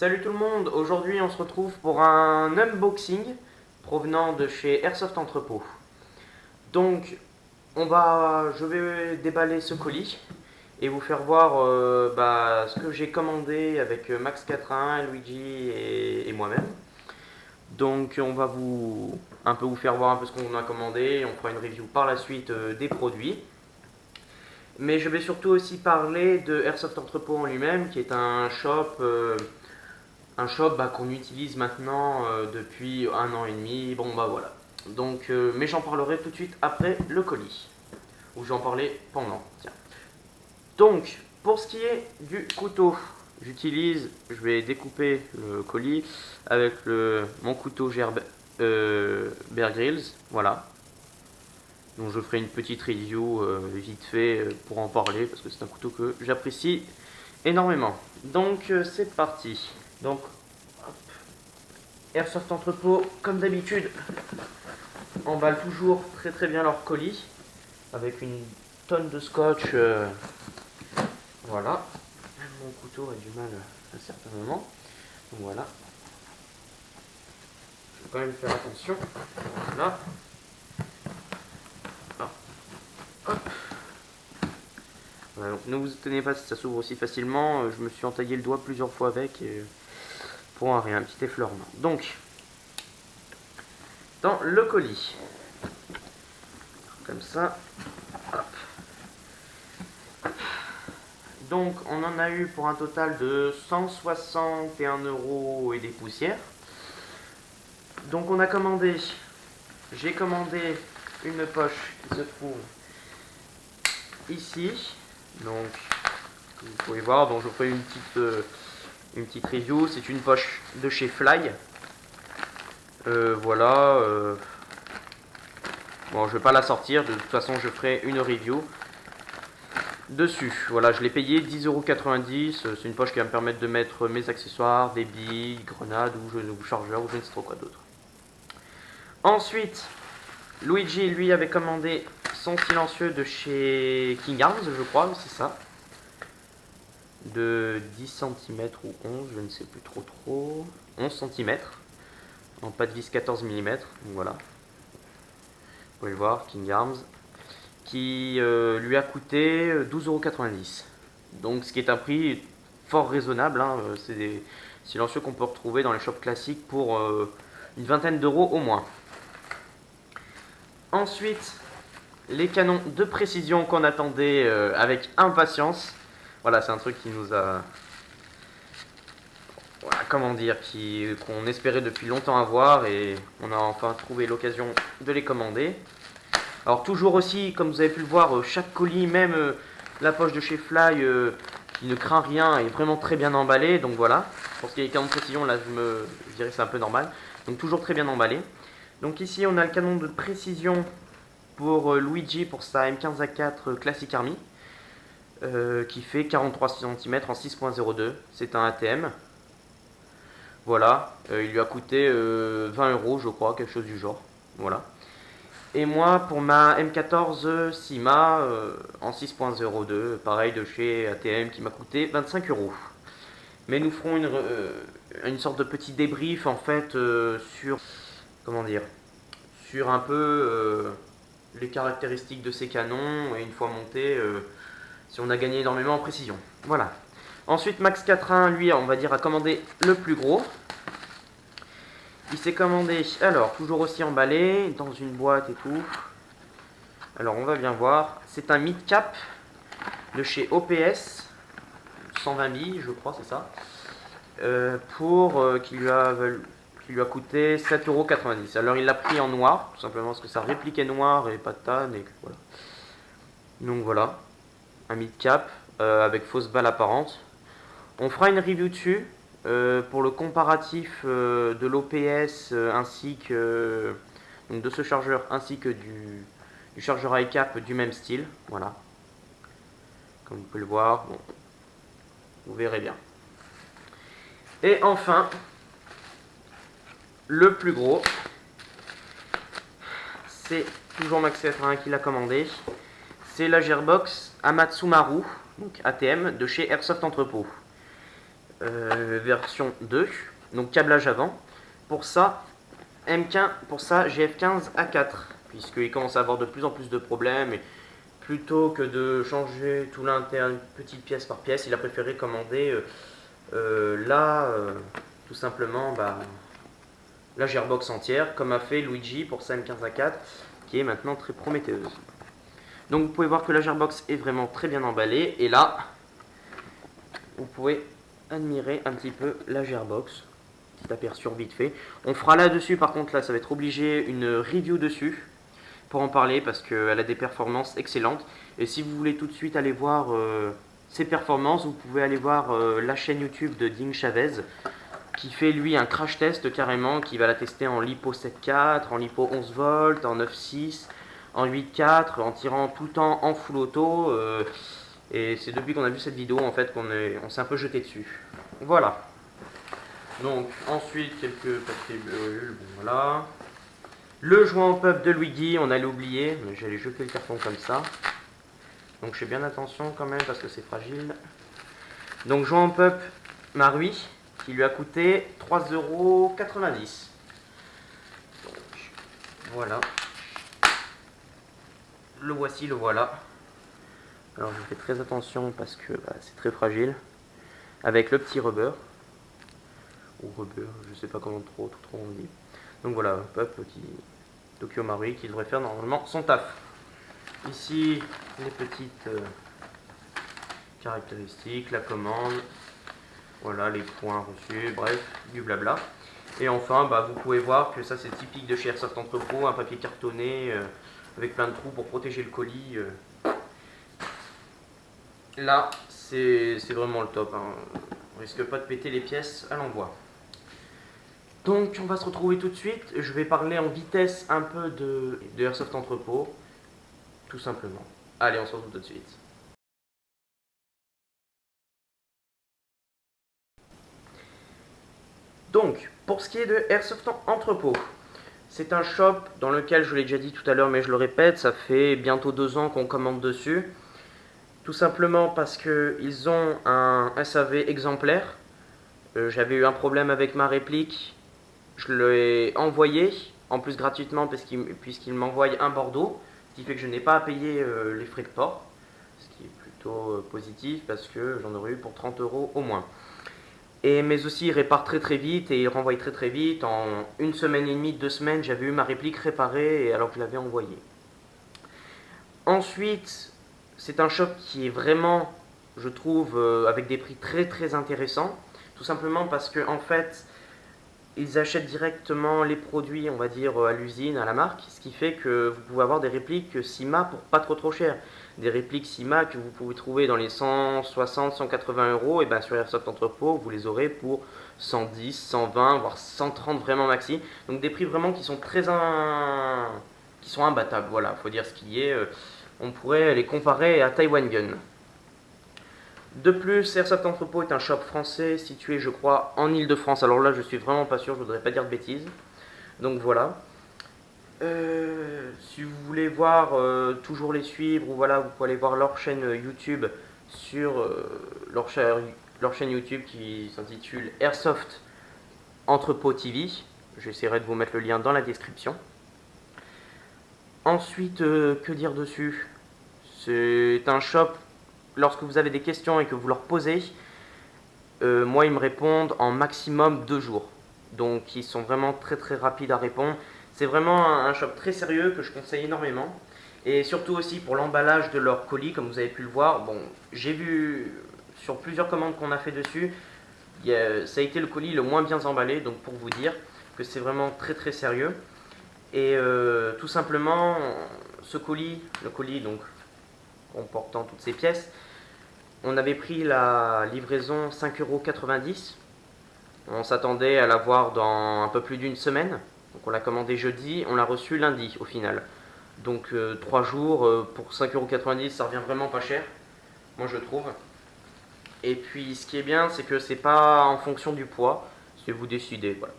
Salut tout le monde, aujourd'hui on se retrouve pour un unboxing provenant de chez Airsoft Entrepôt. Donc je vais déballer ce colis et vous faire voir ce que j'ai commandé avec Max 81, Luigi et moi-même. Donc on va vous faire voir un peu ce qu'on a commandé, on fera une review par la suite des produits. Mais je vais surtout aussi parler de Airsoft Entrepôt en lui-même, qui est un shop qu'on utilise maintenant depuis 1 an et demi. Bon bah voilà. Donc, mais j'en parlerai tout de suite après le colis. Ou j'en parlais pendant. Tiens. Donc, pour ce qui est du couteau, je vais découper le colis avec mon couteau Bear Grylls. Voilà. Donc je ferai une petite review vite fait pour en parler parce que c'est un couteau que j'apprécie énormément. Donc c'est parti. Donc Airsoft Entrepôt, comme d'habitude, emballe toujours très très bien leur colis avec une tonne de scotch. Voilà. Même mon couteau a du mal à certains moments. Donc voilà. Je vais quand même faire attention. Voilà. Hop. Voilà, donc ne vous étonnez pas si ça s'ouvre aussi facilement. Je me suis entaillé le doigt plusieurs fois avec pour un rien, un petit effleurement. Donc, dans le colis, comme ça. Hop. Donc on en a eu pour un total de 161 € et des poussières. Donc j'ai commandé une poche qui se trouve ici. Donc vous pouvez voir, donc je ferai une petite review. C'est une poche de chez Fly. Voilà. Bon, je vais pas la sortir, de toute façon je ferai une review dessus. Voilà, je l'ai payé 10,90 €. C'est une poche qui va me permettre de mettre mes accessoires, des billes, grenades ou chargeurs ou je ne sais trop quoi d'autre. Ensuite, Luigi lui avait commandé son silencieux de chez King Arms, je crois, c'est ça. De 10 cm ou 11, je ne sais plus trop. 11 cm. En pas de vis 14 mm. Donc voilà. Vous pouvez le voir, King Arms. Qui lui a coûté 12,90 €. Donc ce qui est un prix fort raisonnable. Hein. C'est des silencieux qu'on peut retrouver dans les shops classiques pour une vingtaine d'euros au moins. Ensuite, les canons de précision qu'on attendait avec impatience. Voilà, c'est un truc qui nous a... Voilà, comment dire, qu'on espérait depuis longtemps avoir et on a enfin trouvé l'occasion de les commander. Alors toujours aussi, comme vous avez pu le voir, chaque colis, même la poche de chez Fly, qui ne craint rien, est vraiment très bien emballée. Donc voilà, pour ce qui est des canons de précision, là je dirais que c'est un peu normal. Donc toujours très bien emballé. Donc ici on a le canon de précision pour Luigi pour sa M15A4 Classic Army, qui fait 43 cm en 6.02. C'est un ATM. Voilà, il lui a coûté 20 € je crois, quelque chose du genre. Voilà. Et moi, pour ma M14 Sima en 6.02, pareil de chez ATM qui m'a coûté 25 €. Mais nous ferons une sorte de petit débrief en fait comment dire, sur un peu les caractéristiques de ces canons et une fois monté, si on a gagné énormément en précision. Voilà. Ensuite, Max 81, lui, on va dire, a commandé le plus gros. Il s'est commandé, alors, toujours aussi emballé, dans une boîte et tout. Alors, on va bien voir. C'est un mid-cap de chez OPS, 120 billes, je crois, c'est ça. Qui lui a coûté 7,90 €. Alors, il l'a pris en noir, tout simplement parce que ça répliquait noir et pas de tanne. Et voilà. Donc, voilà. Un mid-cap avec fausse balle apparente. On fera une review dessus. Pour le comparatif de l'OPS ainsi que donc de ce chargeur ainsi que du chargeur iCap du même style, voilà, comme vous pouvez le voir, bon, vous verrez bien. Et enfin, le plus gros, c'est toujours Max 81 qui l'a commandé, c'est la Gearbox Amatsumaru, donc ATM, de chez Airsoft Entrepôt. version 2, donc câblage avant. Pour ça, GF15 A4, puisqu'il commence à avoir de plus en plus de problèmes. Et plutôt que de changer tout l'interne petite pièce par pièce, il a préféré commander tout simplement la gearbox entière, comme a fait Luigi pour sa M15A4, qui est maintenant très prometteuse. Donc vous pouvez voir que la gearbox est vraiment très bien emballée, et là, vous pouvez admirer un petit peu la gearbox. Petit aperçu vite fait. On fera là-dessus, par contre, là, ça va être obligé une review dessus pour en parler, parce qu'elle a des performances excellentes. Et si vous voulez tout de suite aller voir ses performances, vous pouvez aller voir la chaîne YouTube de Ding Chavez, qui fait lui un crash test carrément, qui va la tester en LiPo 7.4, en LiPo 11 volts, en 9.6, en 8.4, en tirant tout le temps en full auto. Et c'est depuis qu'on a vu cette vidéo en fait qu'on s'est un peu jeté dessus. Voilà. Donc ensuite quelques papiers bulles, bon, voilà. Le joint en pup de Luigi, on allait oublier, mais j'allais jeter le carton comme ça. Donc je fais bien attention quand même parce que c'est fragile. Donc joint en pup Marui, qui lui a coûté 3,90 €. Donc voilà. Le voici, le voilà. Alors je fais très attention parce que c'est très fragile. Avec le petit rubber. Ou rubber, je sais pas comment trop on dit. Donc voilà, pup qui Tokyo Marui qui devrait faire normalement son taf. Ici les petites caractéristiques, la commande, voilà les points reçus, bref, du blabla. Et enfin, vous pouvez voir que ça c'est typique de chez Airsoft Entrepôt, un papier cartonné avec plein de trous pour protéger le colis. Là, c'est vraiment le top, hein. On risque pas de péter les pièces à l'envoi. Donc on va se retrouver tout de suite. Je vais parler en vitesse un peu de Airsoft Entrepôt, tout simplement. Allez, on se retrouve tout de suite. Donc, pour ce qui est de Airsoft Entrepôt, c'est un shop dans lequel, je l'ai déjà dit tout à l'heure, mais je le répète, ça fait bientôt 2 ans qu'on commande dessus. Tout simplement parce qu'ils ont un SAV exemplaire. J'avais eu un problème avec ma réplique. Je l'ai envoyé, en plus gratuitement, puisqu'il m'envoie un Bordeaux, ce qui fait que je n'ai pas à payer les frais de port, ce qui est plutôt positif parce que j'en aurais eu pour 30 € au moins. Mais aussi, il répare très vite et il renvoie très vite. En 1 semaine et demie, 2 semaines, j'avais eu ma réplique réparée alors que je l'avais envoyée. Ensuite, c'est un shop qui est vraiment, je trouve, avec des prix très intéressants. Tout simplement parce que en fait, ils achètent directement les produits, on va dire, à l'usine, à la marque, ce qui fait que vous pouvez avoir des répliques CIMA pour pas trop cher. Des répliques CIMA que vous pouvez trouver dans les 160, 180 €, et bien sur Airsoft Entrepôt, vous les aurez pour 110, 120, voire 130 vraiment maxi. Donc des prix vraiment qui sont qui sont imbattables, voilà, faut dire ce qui est. On pourrait les comparer à Taiwan Gun. De plus, Airsoft Entrepôt est un shop français situé, je crois, en Ile-de-France. Alors là, je suis vraiment pas sûr, je voudrais pas dire de bêtises. Donc voilà. Si vous voulez voir, toujours les suivre, ou voilà, vous pouvez aller voir leur chaîne YouTube sur leur chaîne YouTube qui s'intitule Airsoft Entrepôt TV. J'essaierai de vous mettre le lien dans la description. Ensuite, que dire dessus? C'est un shop, lorsque vous avez des questions et que vous leur posez, moi ils me répondent en maximum 2 jours. Donc ils sont vraiment très rapides à répondre. C'est vraiment un shop très sérieux que je conseille énormément. Et surtout aussi pour l'emballage de leurs colis, comme vous avez pu le voir. Bon, j'ai vu sur plusieurs commandes qu'on a fait dessus, ça a été le colis le moins bien emballé. Donc pour vous dire que c'est vraiment très sérieux. Et tout simplement, ce colis, le colis donc comportant toutes ces pièces, on avait pris la livraison 5,90 €. On s'attendait à l'avoir dans un peu plus d'1 semaine. Donc on l'a commandé jeudi, on l'a reçu lundi au final. Donc 3 jours pour 5,90 €, ça revient vraiment pas cher, moi je trouve. Et puis ce qui est bien, c'est que c'est pas en fonction du poids, c'est vous décidez, voilà.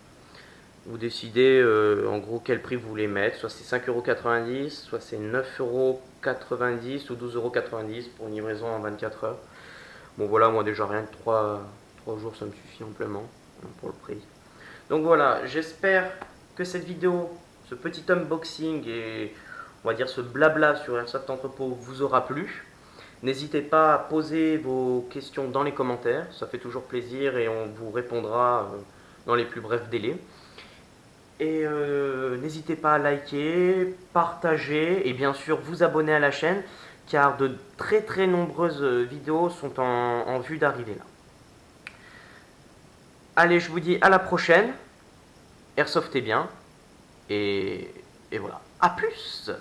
Vous décidez en gros quel prix vous voulez mettre, soit c'est 5,90 €, soit c'est 9,90 € ou 12,90 € pour une livraison en 24 heures. Bon voilà, moi déjà rien que 3 jours, ça me suffit amplement hein, pour le prix. Donc voilà, j'espère que cette vidéo, ce petit unboxing et on va dire ce blabla sur Airsoft Entrepôt vous aura plu. N'hésitez pas à poser vos questions dans les commentaires, ça fait toujours plaisir et on vous répondra dans les plus brefs délais. Et n'hésitez pas à liker, partager et bien sûr vous abonner à la chaîne car de très nombreuses vidéos sont en vue d'arriver là. Allez, je vous dis à la prochaine, airsoftez bien et voilà, à plus!